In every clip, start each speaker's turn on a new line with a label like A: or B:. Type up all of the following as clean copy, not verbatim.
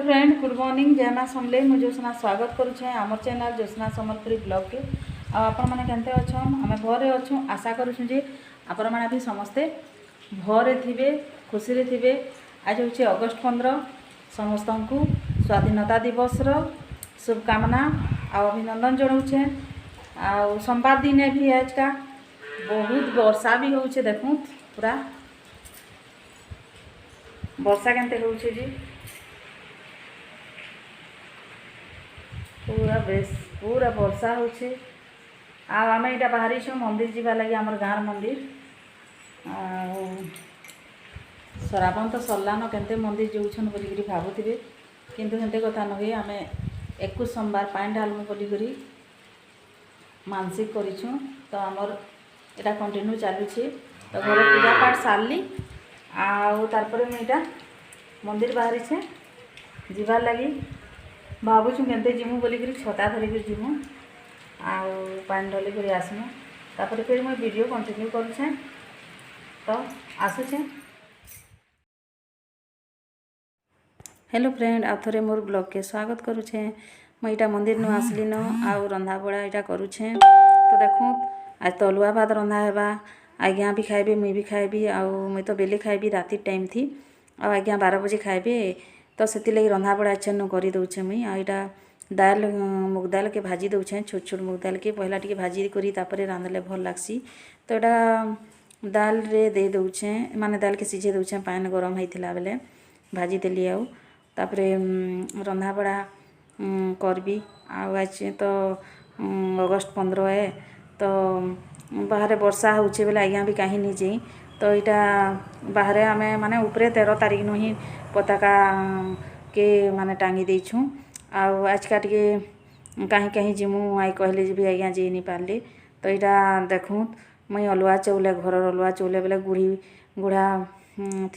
A: Friend good morning जय माँ समले मुझे ज्योत्सना स्वागत करुचे आम चैनल ज्योत्सना सम्बलपुरी ब्लॉग के आपण मैंने केमते अच्छन आम भरे अच्छु आशा करुँ जे आपण मैंने भी समस्ते भरे थे खुशी थे। आज हूँ अगस्ट 15 समस्त को स्वाधीनता दिवस शुभकामना अभिनंदन जनाऊे। आ सोमवार दिन भी आज का बहुत वर्षा भी होचे देखूँ पूरा वर्षा केमते होचे जी पूरा वर्षा होचे। आम यहाँ बाहरी छो मंदिर जीवा लगी आम गाँव मंदिर श्रावण तो सरलान केमते मंदिर जाऊन बोलिकी भावुवे किंतु हेते कथा नुहे आम 21 सोमवार पानी ढालमु बोलिकी मानसिक करूँ। तो आमर यहाँ कंटिन्यू चलुचे तो घर पूजा पाठ सारली आपर मुझा मंदिर बाहरी छे जीवार लगी भावुँ केमते जीमु बोलिकी छता धरिकी जीमु पानी ढली कर आसमु तापर फिर मुझे वीडियो कंटिन्यू करुचे। तो आसुचे हेलो फ्रेंड आ थरे मोर ब्लॉग के स्वागत करुचे। मुझे मंदिर नु आसली न आउ रंधा बड़ा यहाँ करुचे। तो देखूँ आज तो अलुआ भात रंधा हेबा आज्ञा भी खाइबे मुई भी खाइबी मुई तो बेले खाइबी राति टाइम थी आज्ञा 12 बजे खाइबे। तो से लगी रंधा बड़ा अच्छे नु कर दौचे मुई यहाँ दाल मुग दाल के भाजी दौचे छोट छोट मुग दाल के पहला टी भाजी करी तापर रांधले भल लगसी। तो यहाँ दाल रे दे दौचे माने दाल के सिझे दौचे पानी गरम होता बेले भाजी देली आउे रंधा बड़ा करबी आज तो अगस्ट 15 है। तो बाहर वर्षा होचे बेले आज्ञा भी कहीं नहीं जाई। तो यहाँ बाहर आम माने ऊपर 13 तारीख नु ही पताका के माने टांगी देछुँ आज का टे कहीं कहीं जिमु आई कहले भी आज्ञा जी नहीं पार्ली। तो यहाँ देखूँ मुई अलुआ चौले घर अलुआ चौले बेले गुढ़ी गुढ़ा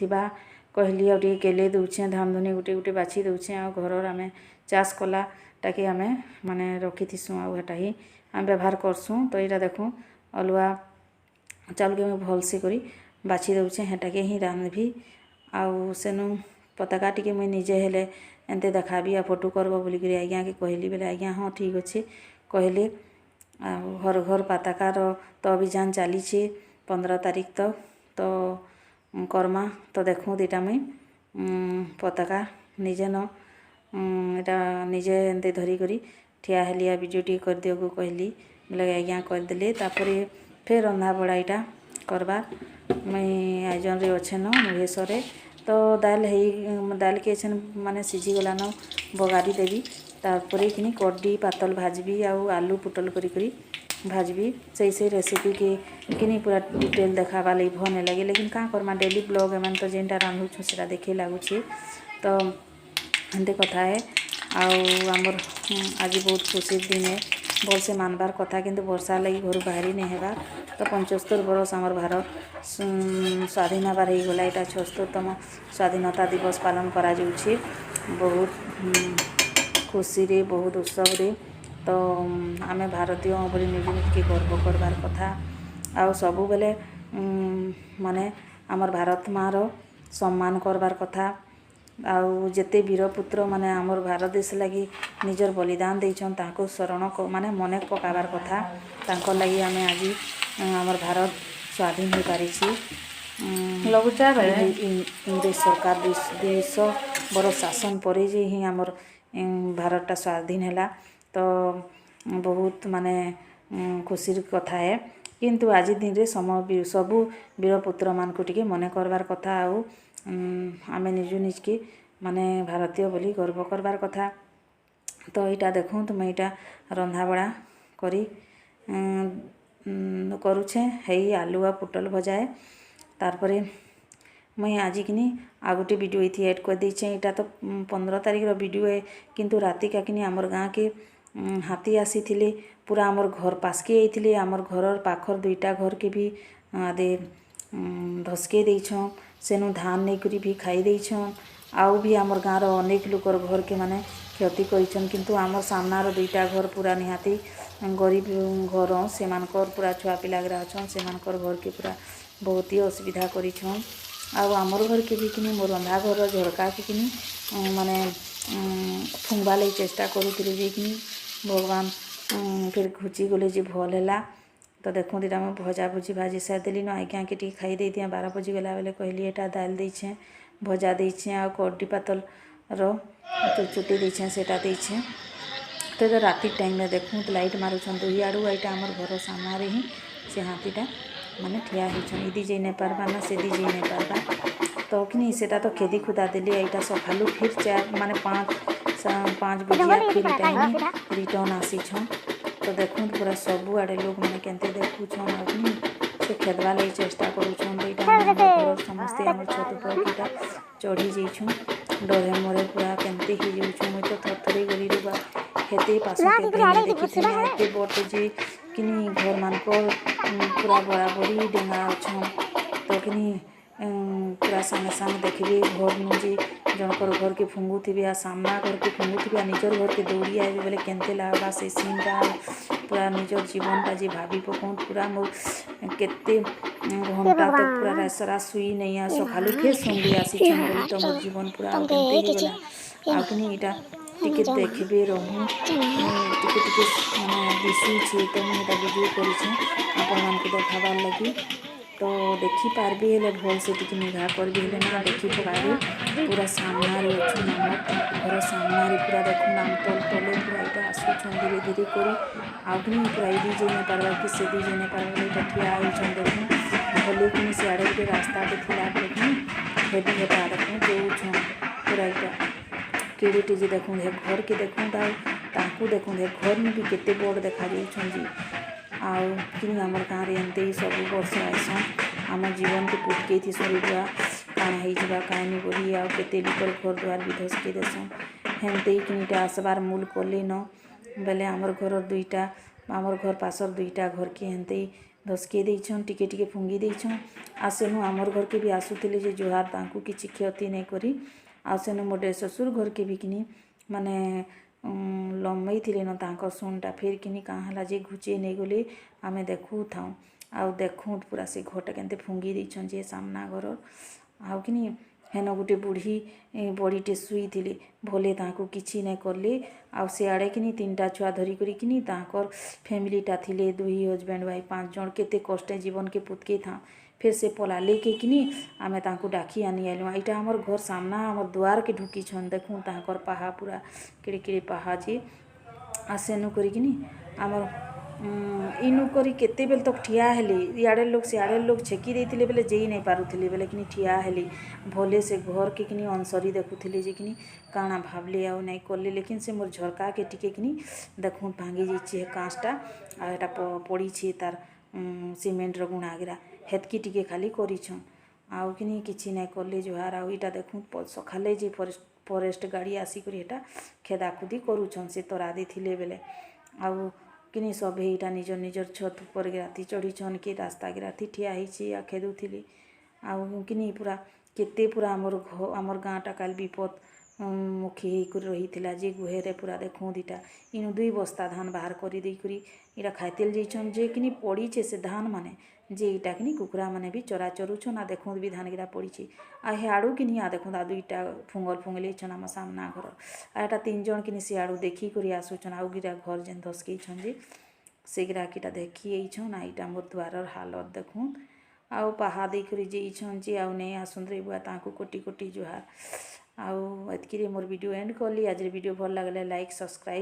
A: थिबा कहली आ केले दौचे धान धुनी गुटे गुटे बाछी दौचे घर आम चाष कला टाके आम माने रखी थीसुँ आटा ही आम व्यवहार करसुँ। तो यहाँ देखूँ अलुआ चाउल के मुझे भलसे करी बाछी दौचे हेटाके ही रांधबी सेनु पताका टी मुई निजे हेले एंते देखाबी आ फोटो करब बोलिकी आज्ञा के कहली बेले आज्ञा हाँ ठीक अच्छे कहले घर घर पताकार तो अभियान चली 15 तारीख तक तो करमा। तो देखूँ दीटा मुई पताका निजे न यहाँ निजे एंते धरिकी ठिया हेलिया वीडियो टी कर दियो कहली बोले आज्ञा करदे तापर फिर रंधा बड़ा यहाँ करवा मुई आयोजन रे अच्छे न मुहेश्वर। तो दाल के छन माने सिझी गला न बगारी देवी तापर कि कड्डी पातल भाजबी आलू पुटल करी भाजबी से रेसिपी के कि पूरा डिटेल देखाबा लगी भल नहीं लगे लेकिन क्या करमा डेली ब्लॉग एम तो जेनटा रांधुछु से देखे लगुच। तो एंते कथा है आमर आज बहुत खुशी दिन है भल से मानबार कथा किंतु वर्षा लगी घर बाहरी नहीं हेबार। तो 75 बरस आमर भारत स्वाधीन हबार हो गला यहाँ 76तम स्वाधीनता दिवस पालन करा जाउछि बहुत खुशी रे बहुत उत्सव रे। तो आमे भारतीय बोली निज निजके गर्व करबार कथा आ सबु बेले माने आमर भारत माँ रो सम्मान करबार कथा जेते वीरपुत्र माने आमर भारत देश लगी निजर बलिदान देइछन ताको शरण माने मने पकाबार कथा तांको लगी आमे आज आमर भारत स्वाधीन हो पारी लगुचा बेले इंग्रेज सरकार 200 बरस शासन पर ही आमर भारतटा स्वाधीन है। तो बहुत माने खुशी कथा है किंतु आज दिन रे सबू वीरपुत्र मान को टिके मने करबार कथा आम निज निज के माने भारतीय बोली गर्व करबार कथा। तो यहाँ देखूँ तुम यहाँ रंधा बड़ा करी करुचे है आलू आ पुटल भजा है तारपरे मुई आज कि आ गोटे वीडियो ये एड कर देचे। यहाँ तो 15 तारीख वीडियो है किंतु राति का कि आमर गाँ के हाथी आसी थिले पूरा आमर घर पासके आइथिले आमर घर पाखर 2टा घर के भी आदे धसके देछन सेनु धान नहीं करी भी खाई देछन आउ भी आमर गाँव अनेक लोकर घर के माने क्षति करिछन किंतु आमर सामनार 2टा घर पूरा निहाती गरीब घर से पूरा छुआ पिला गरा अच्छन से घर के पूरा बहुत ही असुविधा करिछन आमर घर के भी कि मोर रंधा घर झरका के कि माने फुंगवा लगी चेष्टा करूँ जे कि भगवान फिर घुची गले जे भल है। तो देखो इटा मैं भजा भुजी भाजी सारी आज्ञा के खाई दे दिया 12 बजी गला बेले कहली एटा दाल देछे भजा देछे आ कड्डी पातल चुटी देछे सेटा देछे। तो ये राति टाइम में देखूँ तो लाइट मारुछन दुई आड़ू एटा आमर घर सामने ही से हाथीटा माने ठिया होछन इदी जे नहीं पारबा ना से दी जे नहीं पारबा। तो कि सेटा तो खेदी खुदा देली एटा सकालू फिर 4 माने 5 बजिया फिर टाइम रिटर्न आसी छन। तो देखूँ पूरा सबू आड़े लोग मैंने केंते देखुछन अपनी से खेदवा लगी चेष्टा करुछन। एटा घर समस्ते आम छत पर कीटा चढ़ी जाइछुं डरे मोरे पूरा केंते ही जाउछुं मुई तो थरथरी गली रुबा हेते पास के नहीं देखी एते बटे जे किनी घर मानकर पूरा बराबरी डेंगा अच्छन। तो किनी पूरा सामने सामने देखिए घर नु जे जनकर घर के फुंगुथी आ सामना घर के फुंगुथी आ निजर घर के दौड़ी आए बोले केंते लागबा से सीनटा पूरा निजर जीवनटा जे भाभी पकौन पूरा मोर केते घंटा तक पूरा रासरा सुई नहीं आ सकालू फिर सुनली आसी चंबली तो मोर जीवन पूरा केंते ही गला आकनी इटा टिके देखबे रहूँ टिके माने दिशुची तो मुझे वीडियो करी आपण मान देखाबार लगी। तो देखी पार्बी हेले भल से टिके निघा कर भी हेले ना देखी पार्बी पूरा सामना रे अच्छी नमक घर सामना रे पूरा देखो नाम तले पूरा इटा आसुछन धीरे धीरे करी आउनी पूरा इदी जे नहीं पारबा कि से दी जे नहीं पारबा इटा ठिया होछन देखो भले कि सियाड़े के रास्ता के थिला देखो हेदी हेता देखो जोछन पूरा इटा केड़ीटी जे देखूँ घर के देखूँ ताकू देखूँ घर में भी केते बड़ देखा जाउछन जी आउ कि आमर गाँव रे एमते ही सब वर्ष आइसन आम जीवन के पुटके थी सरीबा काण होगा कानी बोली आ केते लोकर घर द्वार भी धसके देसन हेमते ही किनिटा आसबार मूल कले न बेले आमर घर दुईटा आमर घर पासर दुईटा घर के हेमते ही धसके देछन टिके टिके फुंगी देछन आ सेनु आमर घर के भी आसुथिले जे जुहार तांकू किछि क्षति नहीं करी आ सेनु मोटे ससुर घर के भी किनी माने लम्बई थिले न तांकर सुनटा फिर किनी कहाँ हला जे घुचे नहीं गले आमे देखू थाऊँ आउ देखूँ पूरा से घरटा केंते फुंगी देछन जे सामना घर आउ किनी हेन गोटे बुढ़ी बड़ीटे शुई थिले भले तांकू किछि नहीं करले आउ सियाड़े किनी 3टा छुआ धरी करी किनी तांकर फैमिलीटा थिले 2 हजबैंड वाइफ 5 जन केते कष्टे जीवन के पुतके था फिर से पला लेके किनी आमे तांकू डाकी आनी आइलु एटा हमर घर सामना हमर द्वार के ढुकी छन देखूँ तांकर पाहा पूरा केड़े केड़े पाहा जे आसेनु करी किनी हमर इनु करी केते बेल तक ठिया हेली इयाड़े लोग सियाड़े लोग छेकी देथिले बेले जेई नहीं पारुथिले बेले किनी ठिया हेली भले से घर के किनी अनसरी देखुथिले जे किनी काना भाबले आ नहीं करले लेकिन से मोर झरका के टिके किनी देखूँ भांगी जाइछे कांचटा आ एटा पड़ी छे तार सीमेंट रो गुणा गिरा हेतकी टिके खाली करिछन आउ किनी किछि नहीं करले जुहार आउ इटा देखूँ सखाले जे फॉरेस्ट गाड़ी आसिक एटा खेदाखुदी करुछन से तरा देथिले बेले आउ किनी सभे इटा निजर निजर छत पर गिराती चढ़ीछन कि रास्ता गिराती ठिया होइछि आ खेदुथिले आउ किनी पूरा केते पूरा आमर गाँटा काल विपद मुखी होकर रही जे गुहेरे पूरा देखूँ दीटा इनु 2 बस्ता धान बाहर करी देकरी इटा खाइतेल जाइछन जे किनी पड़ीछे से धान माने जे इटा किनी कुकुरा माने भी चरा चरुछन आ देखूँ भी धान गिरा पड़ीछे आ हेआड़ू किनी आ देखूँ आ 2टा फुंगल छन आम सामना घर आ एटा 3 जन किनी सियाड़ू देखी करी आसुछन आउ गिरा घर जेन धसकेछन जे से गिरा किटा देखी आइछन आ इटा मोर द्वारर हालत देखूँ आउ पाहा देकरी जेइछन जे आउ नहीं आसुंद्रे बुआ तांकू कोटी कोटी जुहार आउ एतकी मोर वीडियो एंड करली आज वीडियो भल लगले लाइक सब्सक्राइब।